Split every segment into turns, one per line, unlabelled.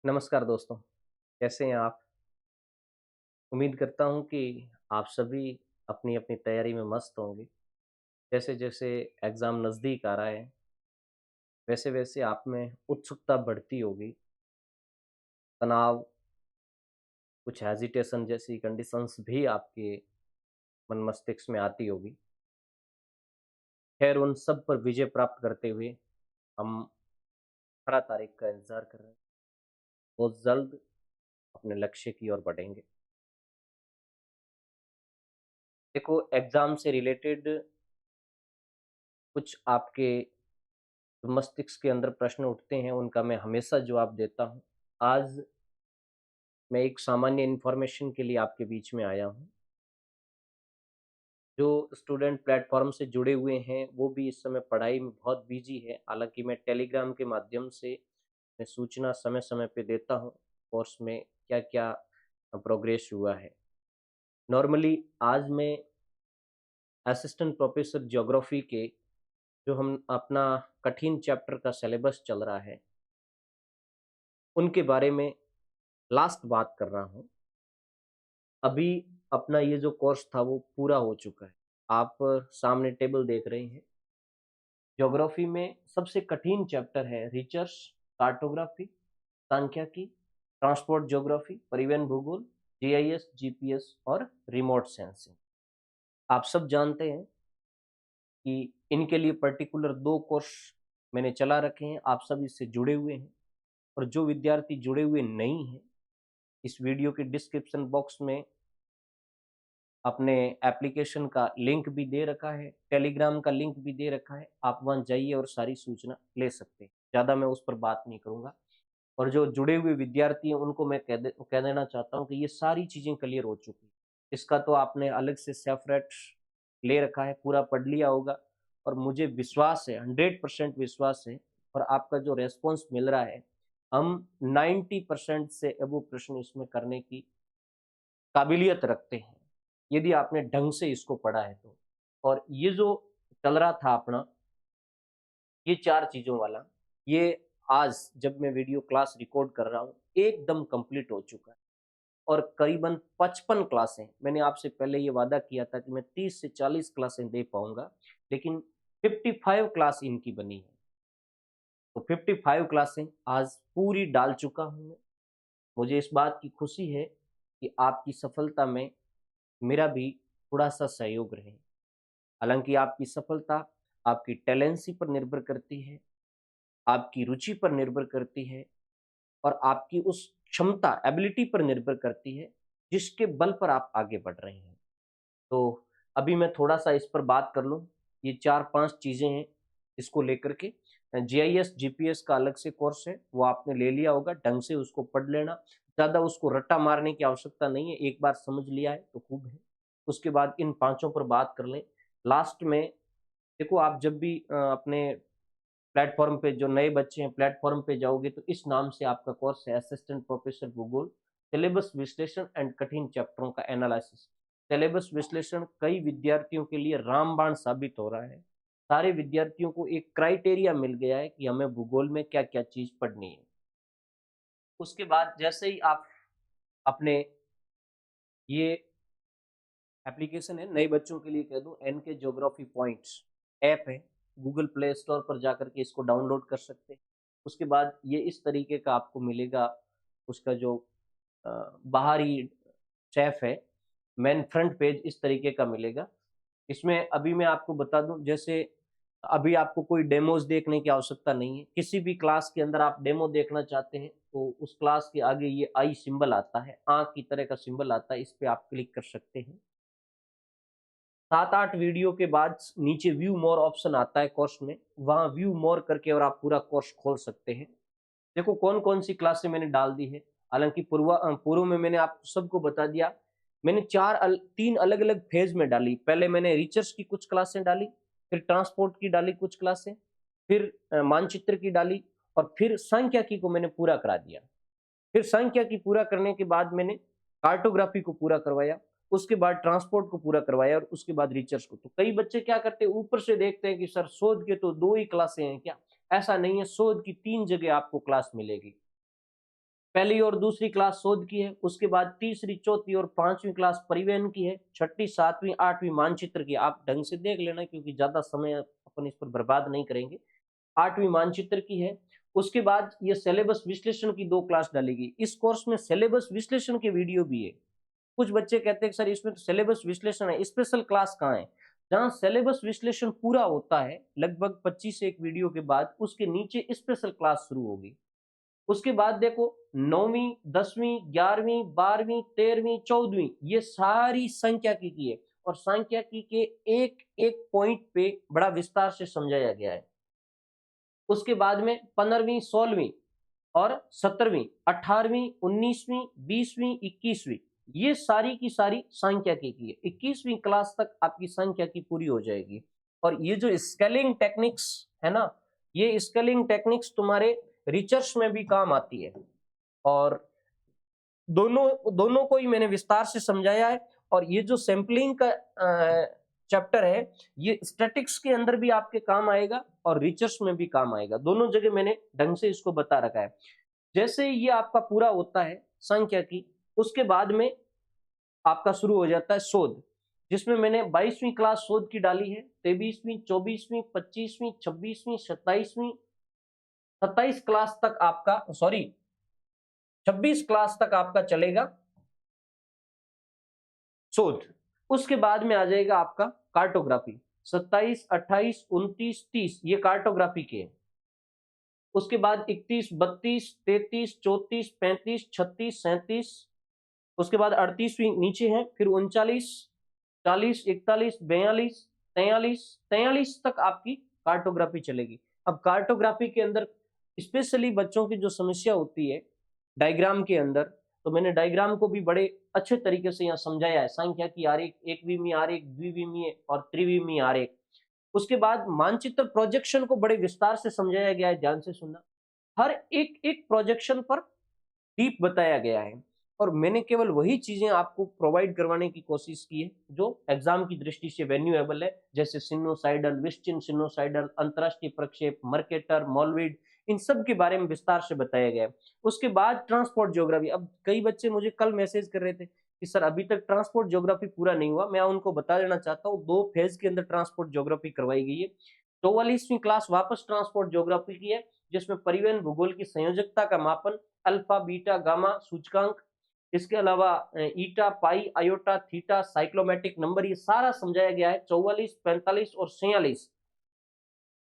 नमस्कार दोस्तों, कैसे हैं आप? उम्मीद करता हूँ कि आप सभी अपनी-अपनी तैयारी में मस्त होंगे। जैसे-जैसे एग्ज़ाम नज़दीक आ रहा है, वैसे-वैसे आप में उत्सुकता बढ़ती होगी, तनाव, कुछ हेजिटेशन जैसी कंडीशंस भी आपके मन मस्तिष्क में आती होगी। ख़ैर उन सब पर विजय प्राप्त करते हुए हम 18 तारीख का इंतज़ार कर रहे हैं। बहुत जल्द अपने लक्ष्य की ओर बढ़ेंगे। देखो एग्ज़ाम से रिलेटेड कुछ आपके मस्तिष्क के अंदर प्रश्न उठते हैं, उनका मैं हमेशा जवाब देता हूँ। आज मैं एक सामान्य इन्फॉर्मेशन के लिए आपके बीच में आया हूँ। जो स्टूडेंट प्लेटफ़ॉर्म से जुड़े हुए हैं, वो भी इस समय पढ़ाई में बहुत बिज़ी है। हालाँकि मैं टेलीग्राम के माध्यम से मैं सूचना समय-समय पे देता हूँ, कोर्स में क्या-क्या प्रोग्रेस हुआ है। नॉर्मली आज मैं असिस्टेंट प्रोफ़ेसर ज्योग्राफ़ी के जो हम अपना कठिन चैप्टर का सिलेबस चल रहा है, उनके बारे में लास्ट बात कर रहा हूँ। अभी अपना ये जो कोर्स था वो पूरा हो चुका है। आप सामने टेबल देख रहे हैं। ज्योग्राफी में सबसे कठिन चैप्टर है रिसर्च, कार्टोग्राफी, सांख्यिकी, ट्रांसपोर्ट ज्योग्राफी, परिवहन भूगोल, जीआईएस, जीपीएस और रिमोट सेंसिंग। आप सब जानते हैं कि इनके लिए पर्टिकुलर 2 कोर्स मैंने चला रखे हैं। आप सब इससे जुड़े हुए हैं और जो विद्यार्थी जुड़े हुए नहीं हैं, इस वीडियो के डिस्क्रिप्शन बॉक्स में अपने एप्लीकेशन का लिंक भी दे रखा है, टेलीग्राम का लिंक भी दे रखा है, आप वहाँ जाइए और सारी सूचना ले सकते हैं। ज़्यादा मैं उस पर बात नहीं करूँगा और जो जुड़े हुए विद्यार्थी हैं उनको मैं कह देना चाहता हूँ कि ये सारी चीज़ें क्लियर हो चुकी हैं। इसका तो आपने अलग से सेपरेट ले रखा है, पूरा पढ़ लिया होगा और मुझे विश्वास है, 100% विश्वास है और आपका जो रिस्पॉन्स मिल रहा है, हम 90% से अबोव प्रश्न इसमें करने की काबिलियत रखते हैं, यदि आपने ढंग से इसको पढ़ा है तो। और ये जो चल रहा था अपना, ये 4 चीज़ों वाला, ये आज जब मैं वीडियो क्लास रिकॉर्ड कर रहा हूँ, एकदम कंप्लीट हो चुका है और करीबन 55 क्लासें मैंने आपसे पहले ये वादा किया था कि मैं 30 से 40 क्लासें दे पाऊँगा, लेकिन 55 क्लास इनकी बनी है। तो 55 क्लासें आज पूरी डाल चुका हूँ मैं। मुझे इस बात की खुशी है कि आपकी सफलता में मेरा भी थोड़ा-सा सहयोग रहे। हालाँकि आपकी सफलता आपकी टैलेंसी पर निर्भर करती है, आपकी रुचि पर निर्भर करती है और आपकी उस क्षमता एबिलिटी पर निर्भर करती है, जिसके बल पर आप आगे बढ़ रहे हैं। तो अभी मैं थोड़ा-सा इस पर बात कर लूँ, ये 4-5 चीज़ें हैं, इसको लेकर के जीआईएस, जीपीएस का अलग से कोर्स है, वो आपने ले लिया होगा, ढंग से उसको पढ़ लेना, ज़्यादा उसको रट्टा मारने की आवश्यकता नहीं है, एक बार समझ लिया है तो खूब है। उसके बाद इन पाँचों पर बात कर लें। लास्ट में देखो आप जब भी अपने प्लेटफ़ॉर्म पे जो नए बच्चे हैं प्लेटफ़ॉर्म पे जाओगे तो इस नाम से आपका कोर्स है असिस्टेंट प्रोफ़ेसर भूगोल, सिलेबस विश्लेषण एंड कठिन चैप्टरों का एनालिसिस। सिलेबस विश्लेषण कई विद्यार्थियों के लिए रामबाण साबित हो रहा है। सारे विद्यार्थियों को एक क्राइटेरिया मिल गया है कि हमें भूगोल में क्या-क्या चीज़ पढ़नी है। उसके बाद जैसे ही आप अपने ये एप्लीकेशन है नए बच्चों के लिए कह दूँ एनके ज्योग्राफी पॉइंट्स ऐप है, गूगल प्ले स्टोर पर जाकर के इसको डाउनलोड कर सकते हैं। उसके बाद ये इस तरीके का आपको मिलेगा उसका जो अ, बाहरी शेफ है, मेन फ्रंट पेज इस तरीके का मिलेगा। इसमें अभी मैं आपको बता दूँ जैसे अभी आपको कोई डेमोज़ देखने की आवश्यकता नहीं है। किसी भी क्लास के अंदर आप डेमो देखना चाहते हैं, तो उस क्लास के आगे ये आई सिंबल आता है, आँख की तरह का सिंबल आता है, इस पे आप क्लिक कर सकते हैं। 7-8 वीडियो के बाद नीचे व्यू मोर ऑप्शन आता है कोर्स में, वहाँ व्यू मोर करके और आप पूरा कोर्स खोल सकते हैं। देखो कौन-कौन सी क्लासें मैंने डाल दी है, हालाँकि पूर्व में मैंने आप सबको बता दिया, मैंने 3 अलग-अलग फ़ेज़ में डाली। पहले मैंने रिसर्च की कुछ क्लासें डाली, फिर ट्रांसपोर्ट की डाली कुछ क्लासें, फिर मानचित्र की डाली और फिर सांख्यिकी को मैंने पूरा करा दिया। फिर सांख्यिकी पूरा करने के बाद मैंने कार्टोग्राफी को पूरा करवाया, उसके बाद ट्रांसपोर्ट को पूरा करवाया और उसके बाद रिसर्च को। तो कई बच्चे क्या करते हैं ऊपर से देखते हैं कि सर शोध के तो 2 ही क्लासें हैं क्या? ऐसा नहीं है, शोध की 3 जगह आपको क्लास मिलेगी। पहली और दूसरी क्लास शोध की है, उसके बाद तीसरी, चौथी और पांचवी क्लास परिवहन की है, छठी, सातवीं, आठवीं मानचित्र की। आप ढंग से देख लेना क्योंकि ज्यादा समय अपन इस पर बर्बाद नहीं करेंगे। आठवीं मानचित्र की है। उसके बाद ये सिलेबस विश्लेषण की 2 क्लास डालेगी। इस कोर्स में सिलेबस विश्लेषण के वीडियो भी है। कुछ बच्चे कहते हैं कि सर इसमें तो सिलेबस विश्लेषण है, स्पेशल क्लास कहाँ है? जहां सिलेबस विश्लेषण पूरा होता है लगभग 25 से एक वीडियो के बाद, उसके नीचे स्पेशल क्लास शुरू होगी। उसके बाद देखो 9वीं, 10वीं, 11वीं, 12वीं, 13वीं, 14वीं, ये सारी सांख्यिकी की है और सांख्यिकी के एक एक पॉइंट पे बड़ा विस्तार से समझाया गया है। उसके बाद में 15वीं, 16वीं और 17वीं, 18वीं, 19वीं, 20वीं, 21वीं, ये सारी की सारी सांख्यिकी की है। 21वीं क्लास तक आपकी सांख्यिकी पूरी हो जाएगी। और ये जो स्केलिंग टेक्निक्स है ना, ये स्केलिंग टेक्निक्स तुम्हारे रिसर्च में भी काम आती है और दोनों दोनों को ही मैंने विस्तार से समझाया है। और ये जो सैंपलिंग का चैप्टर है, ये स्टैटिक्स के अंदर भी आपके काम आएगा और रिसर्च में भी काम आएगा। दोनों जगह मैंने ढंग से इसको बता रखा है। जैसे ये आपका पूरा होता है सांख्यिकी, उसके बाद में आपका शुरू हो जाता है शोध, जिसमें मैंने 22वीं क्लास शोध की डाली है। 23वीं, 24वीं, 25वीं, 26वीं, 27वीं, 27 क्लास तक आपका, सॉरी 26 क्लास तक आपका चलेगा शोध। उसके बाद में आ जाएगा आपका कार्टोग्राफी। 27, 28, 29, 30 ये कार्टोग्राफी के हैं। उसके बाद 31, 32, 33, 34, 35, 36, 37, उसके बाद 38वीं नीचे है, फिर 39, 40, 41, 42, 43, 43 तक आपकी कार्टोग्राफी चलेगी। अब कार्टोग्राफी के अंदर स्पेशली बच्चों की जो समस्या होती है डायग्राम के अंदर, तो मैंने डायग्राम को भी बड़े अच्छे तरीके से यहाँ समझाया है। सांख्यिकी आरेख, एकविमीय आरेख, द्विविमीय और त्रिविमीय आरेख। उसके बाद मानचित्र प्रोजेक्शन को बड़े विस्तार से समझाया गया है, ध्यान से सुनना। हर एक एक प्रोजेक्शन पर डीप बताया गया है और मैंने केवल वही चीजें आपको प्रोवाइड करवाने की कोशिश की है जो एग्जाम की दृष्टि से वैल्यूएबल है, जैसे सिनुसाइडल, विस्टिन सिनुसाइडल, अंतरराष्ट्रीय प्रक्षेप, मर्केटर, मोलविड, इन सब के बारे में विस्तार से बताया गया है। उसके बाद ट्रांसपोर्ट ज्योग्राफी। अब कई बच्चे मुझे कल मैसेज कर रहे थे कि सर अभी तक ट्रांसपोर्ट ज्योग्राफी पूरा नहीं हुआ। मैं उनको बता देना चाहता हूँ 2 फेज के अंदर ट्रांसपोर्ट ज्योग्राफी करवाई गई है। 44वीं क्लास वापस ट्रांसपोर्ट ज्योग्राफी की है, जिसमें परिवहन भूगोल की संयोजकता का मापन, अल्फा, बीटा, गामा सूचकांक, इसके अलावा ईटा, पाई, आयोटा, थीटा, साइक्लोमेट्रिक नंबर, ये सारा समझाया गया है। 44, 45 और 46।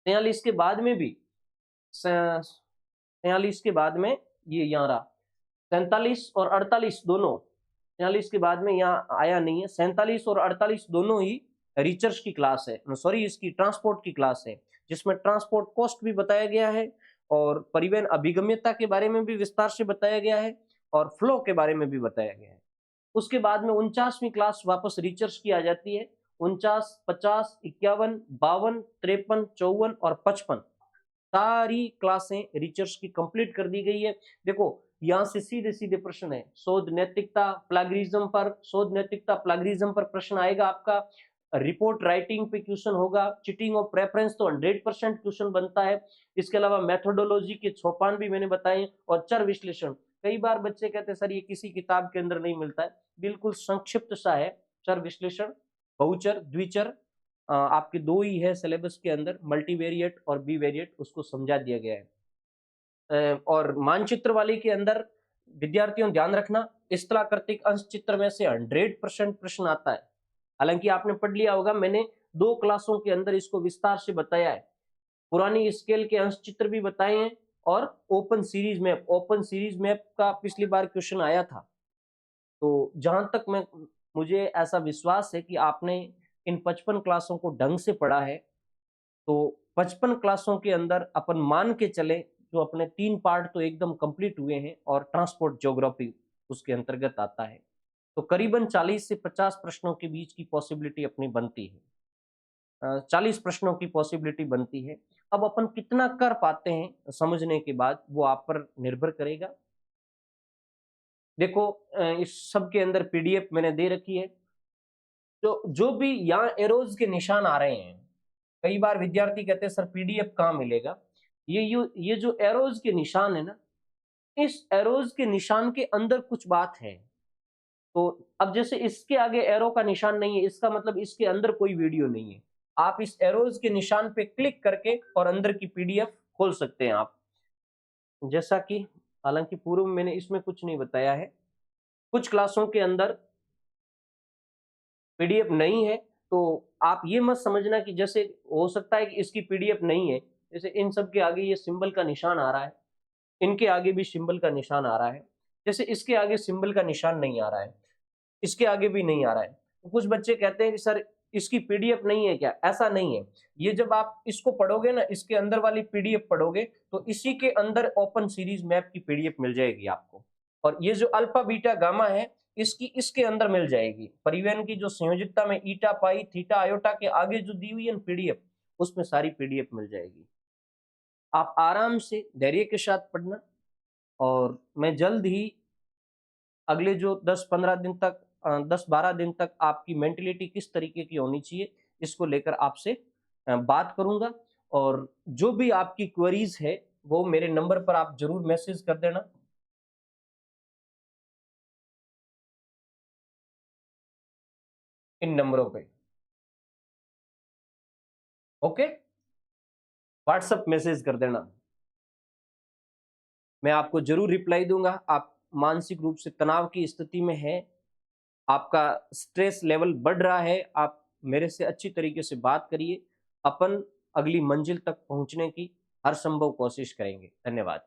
43 के बाद में भी 43 के बाद में ये यहाँ रहा, 47 और 48 दोनों। 43 के बाद में यहाँ आया नहीं है। 47 और 48 दोनों ही रिसर्च की क्लास है, सॉरी इसकी ट्रांसपोर्ट की क्लास है, जिसमें ट्रांसपोर्ट कॉस्ट भी बताया गया है और परिवहन अभिगम्यता के बारे में भी विस्तार से बताया गया है और फ्लो के बारे में भी बताया गया है। उसके बाद में 49वीं क्लास वापस रिसर्च की आ जाती है। 49, 50, 51, 52, 53, 54 और 55 सारी क्लासें रिसर्च की कंप्लीट कर दी गई है। देखो यहां से सीधे सीधे प्रश्न है, शोध नैतिकता प्लागियरिज्म पर, शोध नैतिकता प्लागियरिज्म पर प्रश्न आएगा आपका। रिपोर्ट राइटिंग पे क्वेश्चन होगा। चीटिंग और प्रेफरेंस तो 100% क्वेश्चन बनता है। इसके अलावा मेथोडोलॉजी के सोपान भी मैंने बताए और चर विश्लेषण। कई बार बच्चे कहते हैं सर ये किसी किताब के अंदर नहीं मिलता है, बिल्कुल संक्षिप्त सा है। चर विश्लेषण, बहुचर, द्विचर, आपके 2 ही है सिलेबस के अंदर, मल्टीवेरिएट और बीवेरिएट, उसको समझा दिया गया है। और मानचित्र वाले के अंदर विद्यार्थियों ध्यान रखना, स्थलाकृतिक अंश चित्र में से 100% प्रश्न आता है। हालांकि आपने पढ़ लिया होगा, मैंने 2 क्लासों के अंदर इसको विस्तार से बताया है। पुरानी स्केल के अंश चित्र भी बताए हैं और ओपन सीरीज मैप का पिछली बार क्वेश्चन आया था। तो जहां तक मुझे ऐसा विश्वास है कि आपने इन 55 क्लासों को ढंग से पढ़ा है, तो 55 क्लासों के अंदर अपन मान के चले जो अपने 3 पार्ट तो एकदम कंप्लीट हुए हैं और ट्रांसपोर्ट ज्योग्राफी उसके अंतर्गत आता है। तो करीबन 40 से 50 प्रश्नों के बीच की पॉसिबिलिटी अपनी बनती है। 40 प्रश्नों की पॉसिबिलिटी बनती है। अब अपन कितना कर पाते हैं समझने के बाद वो आप पर निर्भर करेगा। देखो इस सब के अंदर पीडीएफ मैंने दे रखी है। तो जो भी यहाँ एरोज के निशान आ रहे हैं, कई बार विद्यार्थी कहते हैं सर पीडीएफ कहाँ मिलेगा। ये जो एरोज के निशान है ना, इस एरोज के निशान के अंदर कुछ बात है। तो अब जैसे इसके आगे एरो का निशान नहीं है, इसका मतलब इसके अंदर कोई वीडियो नहीं है। आप इस एरोज के निशान पे क्लिक करके और अंदर की पीडीएफ खोल सकते हैं आप। जैसा कि हालांकि पूर्व में मैंने इसमें कुछ नहीं बताया है, कुछ क्लासों के अंदर पीडीएफ नहीं है, तो आप ये मत समझना कि जैसे हो सकता है कि इसकी पीडीएफ नहीं है, जैसे इन सब के आगे ये सिंबल का निशान आ रहा है, इनके आगे भी सिंबल का निशान आ रहा है, जैसे इसके आगे सिंबल का निशान नहीं आ रहा है, इसके आगे भी नहीं आ रहा है। तो कुछ बच्चे कहते हैं कि सर इसकी पीडीएफ नहीं है क्या? ऐसा नहीं है। ये जब आप इसको पढ़ोगे ना, इसके अंदर वाली पीडीएफ पढ़ोगे, तो इसी के अंदर ओपन सीरीज मैप की पीडीएफ मिल जाएगी आपको। और ये जो अल्फा बीटा गामा है, इसकी इसके अंदर मिल जाएगी। परिवहन की जो संयोजितता में ईटा पाई थीटा आयोटा के आगे जो दी हुई है पीडीएफ, उसमें सारी पीडीएफ मिल जाएगी। आप आराम से धैर्य के साथ पढ़ना, और मैं जल्द ही अगले जो 10-15 दिन तक 10-12 दिन तक आपकी मेंटलिटी किस तरीके की होनी चाहिए, इसको लेकर आपसे बात करूंगा। और जो भी आपकी क्वेरीज है, वो मेरे नंबर पर आप जरूर मैसेज कर देना। इन नंबरों पे, ओके, व्हाट्सएप मैसेज कर देना, मैं आपको जरूर रिप्लाई दूंगा। आप मानसिक रूप से तनाव की स्थिति में हैं, आपका स्ट्रेस लेवल बढ़ रहा है, आप मेरे से अच्छी तरीके से बात करिए। अपन अगली मंजिल तक पहुंचने की हर संभव कोशिश करेंगे। धन्यवाद।